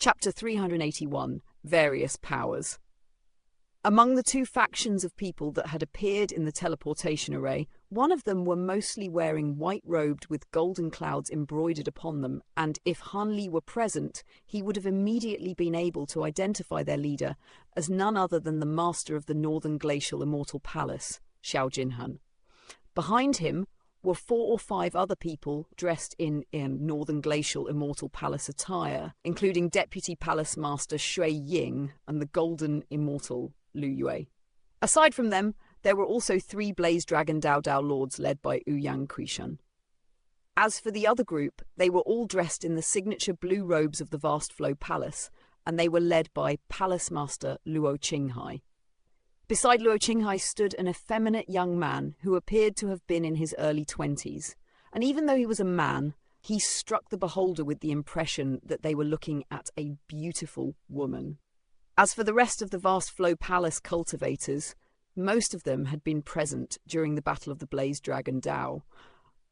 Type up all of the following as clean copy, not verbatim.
Chapter 381, Various Powers. Among the two factions of people that had appeared in the teleportation array, one of them were mostly wearing white-robed with golden clouds embroidered upon them, and if Han Li were present, he would have immediately been able to identify their leader as none other than the master of the Northern Glacial Immortal Palace, Xiao Jinhan. Behind him were 4 or 5 other people dressed in Northern Glacial Immortal Palace attire, including Deputy Palace Master Shui Ying and the Golden Immortal Lu Yue. Aside from them, there were also 3 Blaze Dragon Dao Dao Lords led by Ouyang Quishan. As for the other group, they were all dressed in the signature blue robes of the Vast Flow Palace, and they were led by Palace Master Luo Qinghai. Beside Luo Qinghai stood an effeminate young man who appeared to have been in his early 20s, and even though he was a man, he struck the beholder with the impression that they were looking at a beautiful woman. As for the rest of the Vast Flow Palace cultivators, most of them had been present during the Battle of the Blaze Dragon Dao.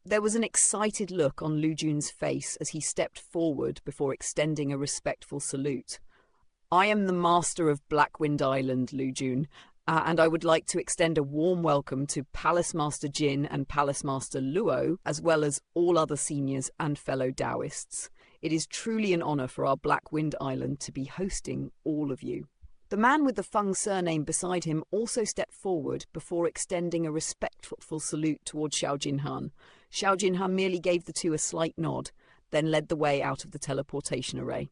There was an excited look on Lu Jun's face as he stepped forward before extending a respectful salute. "I am the master of Blackwind Island, Lu Jun, and I would like to extend a warm welcome to Palace Master Jin and Palace Master Luo, as well as all other seniors and fellow Taoists. It is truly an honor for our Blackwind Island to be hosting all of you." The man with the Feng surname beside him also stepped forward before extending a respectful salute toward Xiao Jinhan. Xiao Jinhan merely gave the two a slight nod, then led the way out of the teleportation array.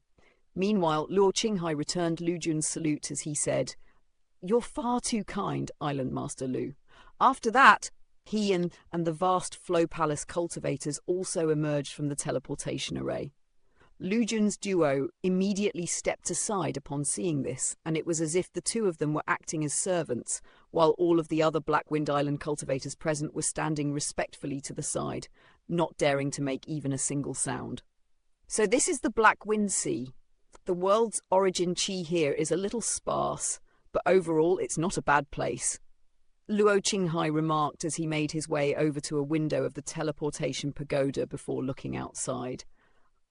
Meanwhile, Luo Qinghai returned Lu Jun's salute as he said, "You're far too kind, Island Master Lu." After that, he and the Vast Flow Palace cultivators also emerged from the teleportation array. Lu Jun's duo immediately stepped aside upon seeing this, and it was as if the two of them were acting as servants, while all of the other Blackwind Island cultivators present were standing respectfully to the side, not daring to make even a single sound. "So this is the Blackwind Sea. The world's origin chi here is a little sparse, but overall it's not a bad place," Luo Qinghai remarked as he made his way over to a window of the teleportation pagoda before looking outside.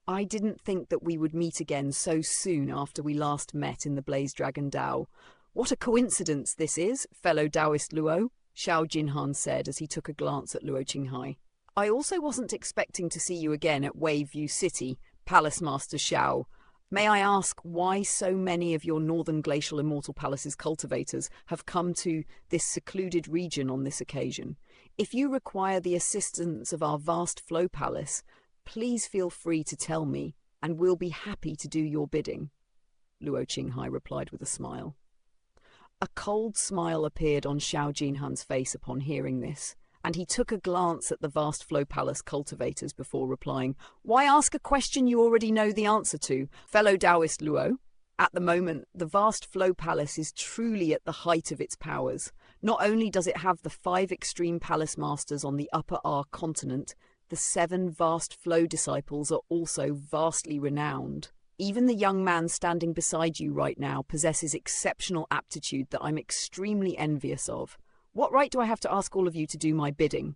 "I didn't think that we would meet again so soon after we last met in the Blaze Dragon Dao. What a coincidence this is, fellow Taoist Luo," Xiao Jinhan said as he took a glance at Luo Qinghai. "I also wasn't expecting to see you again at Waveview City, Palace Master Xiao. May I ask why so many of your Northern Glacial Immortal Palace's cultivators have come to this secluded region on this occasion? If you require the assistance of our Vast Flow Palace, please feel free to tell me, and we'll be happy to do your bidding," Luo Qinghai replied with a smile. A cold smile appeared on Xiao Jinhan's face upon hearing this, and he took a glance at the Vast Flow Palace cultivators before replying, "Why ask a question you already know the answer to, fellow Taoist Luo? At the moment, the Vast Flow Palace is truly at the height of its powers. Not only does it have the 5 extreme palace masters on the Upper R continent, the 7 Vast Flow disciples are also vastly renowned. Even the young man standing beside you right now possesses exceptional aptitude that I'm extremely envious of. What right do I have to ask all of you to do my bidding?"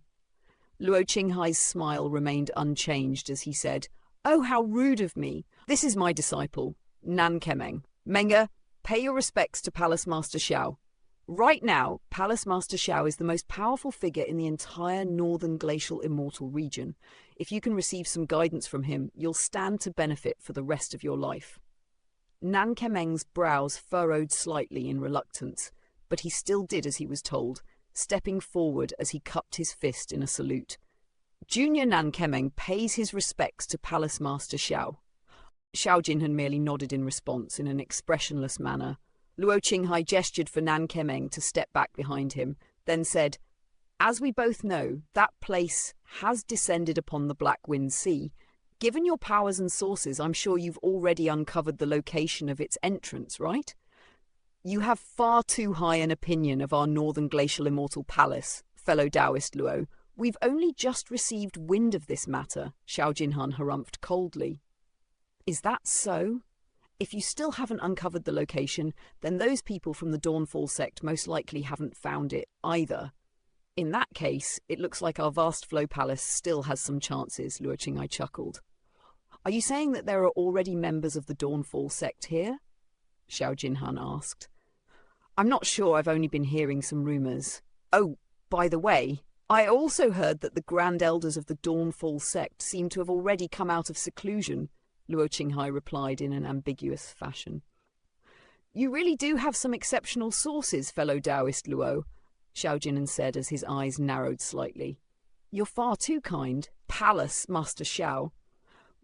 Luo Qinghai's smile remained unchanged as he said, "Oh, how rude of me. This is my disciple, Nan Kemeng. Menga, pay your respects to Palace Master Xiao. Right now, Palace Master Xiao is the most powerful figure in the entire Northern Glacial Immortal region. If you can receive some guidance from him, you'll stand to benefit for the rest of your life." Nan Kemeng's brows furrowed slightly in reluctance, but he still did as he was told, stepping forward as he cupped his fist in a salute. "Junior Nan Kemeng pays his respects to Palace Master Xiao." Xiao Jinhan merely nodded in response in an expressionless manner. Luo Qinghai gestured for Nan Kemeng to step back behind him, then said, "As we both know, that place has descended upon the Blackwind Sea. Given your powers and sources, I'm sure you've already uncovered the location of its entrance, right? You have far too high an opinion of our Northern Glacial Immortal Palace, fellow Taoist Luo. We've only just received wind of this matter," Xiao Jinhan harumphed coldly. "Is that so? If you still haven't uncovered the location, then those people from the Dawnfall sect most likely haven't found it either. In that case, it looks like our Vast Flow Palace still has some chances," Luo Qinghai chuckled. Are you saying that there are already members of the Dawnfall sect here? Xiao Jinhan asked. I'm not sure, I've only been hearing some rumors. Oh, by the way, I also heard that the Grand Elders of the Dawnfall sect seem to have already come out of seclusion, Luo Qinghai replied in an ambiguous fashion. You really do have some exceptional sources, fellow Taoist Luo, Xiao Jinan said as his eyes narrowed slightly. You're far too kind, Palace Master Xiao.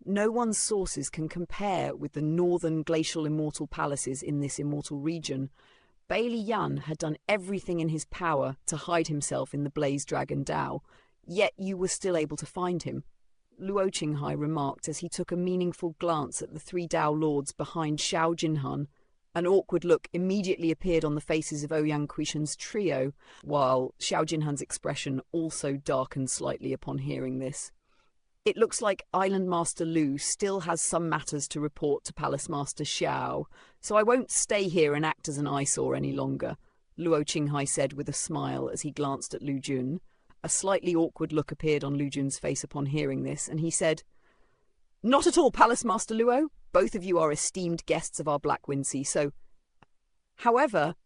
No one's sources can compare with the northern glacial immortal palaces in this immortal region. Bailey Yan had done everything in his power to hide himself in the Blaze Dragon Dao, yet you were still able to find him, Luo Qinghai remarked as he took a meaningful glance at the three Dao lords behind Xiao Jinhan. An awkward look immediately appeared on the faces of Ouyang Quishan's trio, while Xiao Jinhan's expression also darkened slightly upon hearing this. It looks like Island Master Lu still has some matters to report to Palace Master Xiao, so I won't stay here and act as an eyesore any longer, Luo Qinghai said with a smile as he glanced at Lu Jun. A slightly awkward look appeared on Lu Jun's face upon hearing this, and he said, Not at all, Palace Master Luo. Both of you are esteemed guests of our Black Wind Sea, so... However,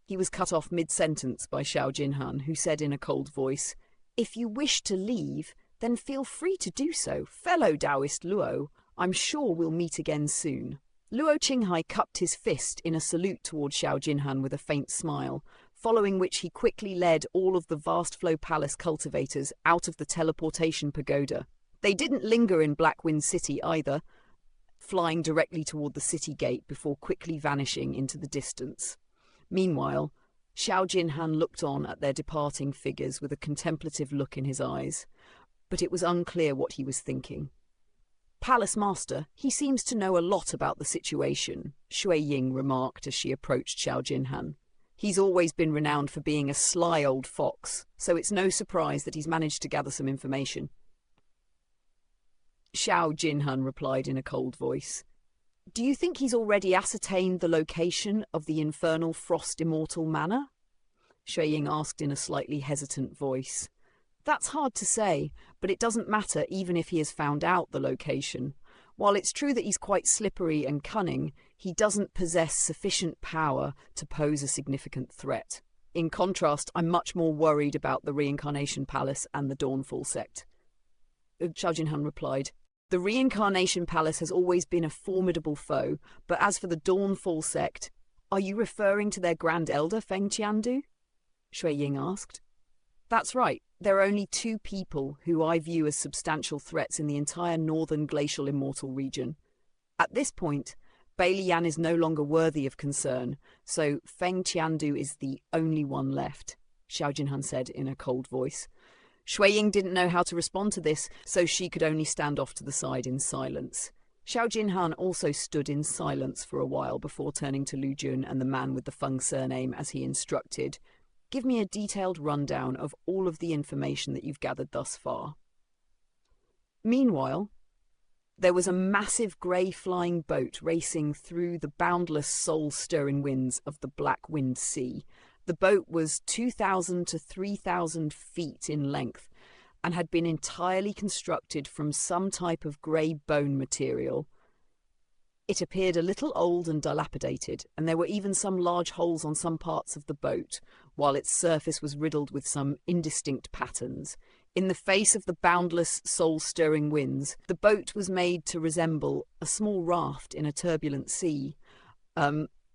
he was cut off mid-sentence by Xiao Jinhan, who said in a cold voice, If you wish to leave, then feel free to do so, fellow Taoist Luo. I'm sure we'll meet again soon. Luo Qinghai cupped his fist in a salute toward Xiao Jinhan with a faint smile, following which he quickly led all of the Vast Flow Palace cultivators out of the teleportation pagoda. They didn't linger in Blackwind City either, flying directly toward the city gate before quickly vanishing into the distance. Meanwhile, Xiao Jinhan looked on at their departing figures with a contemplative look in his eyes, but it was unclear what he was thinking. Palace Master, he seems to know a lot about the situation, Shui Ying remarked as she approached Xiao Jinhan. He's always been renowned for being a sly old fox, so it's no surprise that he's managed to gather some information. Xiao Jinhan replied in a cold voice. Do you think he's already ascertained the location of the infernal Frost Immortal Manor? Shui Ying asked in a slightly hesitant voice. That's hard to say, but it doesn't matter even if he has found out the location. While it's true that he's quite slippery and cunning, he doesn't possess sufficient power to pose a significant threat. In contrast, I'm much more worried about the Reincarnation Palace and the Dawnfall sect. Xiao Jinhan replied, The Reincarnation Palace has always been a formidable foe, but as for the Dawnfall sect, are you referring to their Grand Elder Feng Qiandu? Shui Ying asked. That's right. There are only two people who I view as substantial threats in the entire northern glacial immortal region. At this point, Bailey Yan is no longer worthy of concern, so Feng Qiandu is the only one left, Xiao Jinhan said in a cold voice. Shui Ying didn't know how to respond to this, so she could only stand off to the side in silence. Xiao Jinhan also stood in silence for a while before turning to Lu Jun and the man with the Feng surname as he instructed, Give me a detailed rundown of all of the information that you've gathered thus far. Meanwhile, there was a massive grey flying boat racing through the boundless soul-stirring winds of the Black Wind Sea. The boat was 2,000 to 3,000 feet in length and had been entirely constructed from some type of grey bone material. It appeared a little old and dilapidated, and there were even some large holes on some parts of the boat, while its surface was riddled with some indistinct patterns. In the face of the boundless, soul-stirring winds, the boat was made to resemble a small raft in a turbulent sea,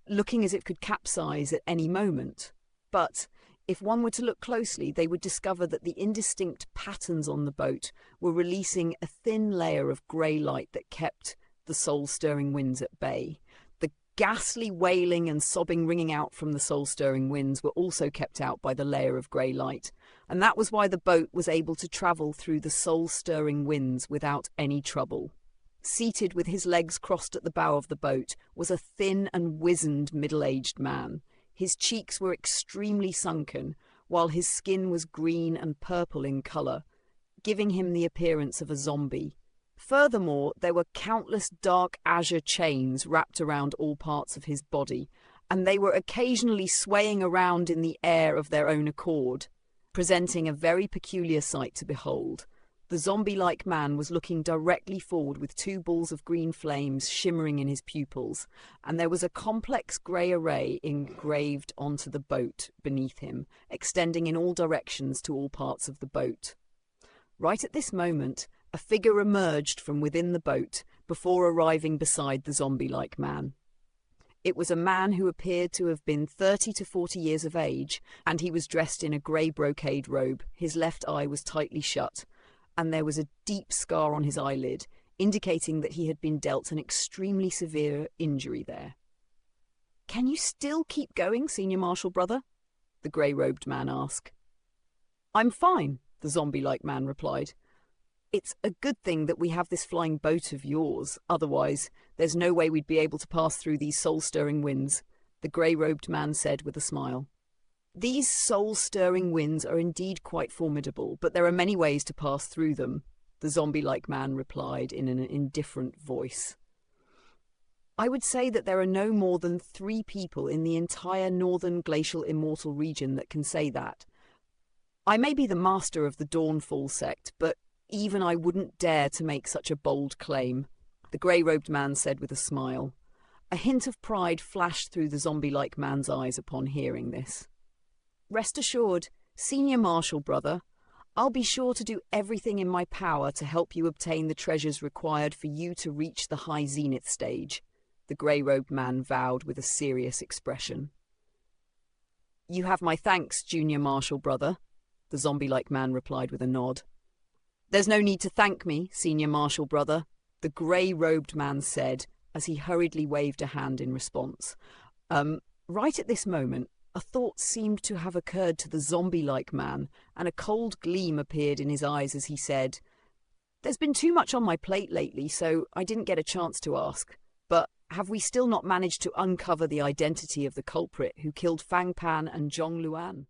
looking as if it could capsize at any moment. But if one were to look closely, they would discover that the indistinct patterns on the boat were releasing a thin layer of grey light that kept the soul-stirring winds at bay. The ghastly wailing and sobbing ringing out from the soul-stirring winds were also kept out by the layer of grey light, and that was why the boat was able to travel through the soul-stirring winds without any trouble. Seated with his legs crossed at the bow of the boat was a thin and wizened middle-aged man. His cheeks were extremely sunken, while his skin was green and purple in colour, giving him the appearance of a zombie. Furthermore, there were countless dark azure chains wrapped around all parts of his body, and they were occasionally swaying around in the air of their own accord, presenting a very peculiar sight to behold. The zombie-like man was looking directly forward with two balls of green flames shimmering in his pupils, and there was a complex grey array engraved onto the boat beneath him, extending in all directions to all parts of the boat. Right at this moment, a figure emerged from within the boat before arriving beside the zombie-like man. It was a man who appeared to have been 30 to 40 years of age, and he was dressed in a grey brocade robe. His left eye was tightly shut, and there was a deep scar on his eyelid, indicating that he had been dealt an extremely severe injury there. "Can you still keep going, Senior Marshal Brother?" the grey-robed man asked. "I'm fine," the zombie-like man replied. "It's a good thing that we have this flying boat of yours, otherwise there's no way we'd be able to pass through these soul-stirring winds," the grey-robed man said with a smile. "These soul-stirring winds are indeed quite formidable, but there are many ways to pass through them," the zombie-like man replied in an indifferent voice. "I would say that there are no more than 3 people in the entire northern glacial immortal region that can say that. I may be the master of the Dawnfall sect, but even I wouldn't dare to make such a bold claim," the grey-robed man said with a smile. A hint of pride flashed through the zombie-like man's eyes upon hearing this. "Rest assured, Senior Marshal Brother, I'll be sure to do everything in my power to help you obtain the treasures required for you to reach the high zenith stage," the grey-robed man vowed with a serious expression. "You have my thanks, Junior Marshal Brother," the zombie-like man replied with a nod. "There's no need to thank me, Senior Marshal Brother," the grey-robed man said as he hurriedly waved a hand in response. Right at this moment, a thought seemed to have occurred to the zombie-like man, and a cold gleam appeared in his eyes as he said, "There's been too much on my plate lately, so I didn't get a chance to ask. But have we still not managed to uncover the identity of the culprit who killed Fang Pan and Zhong Luan?"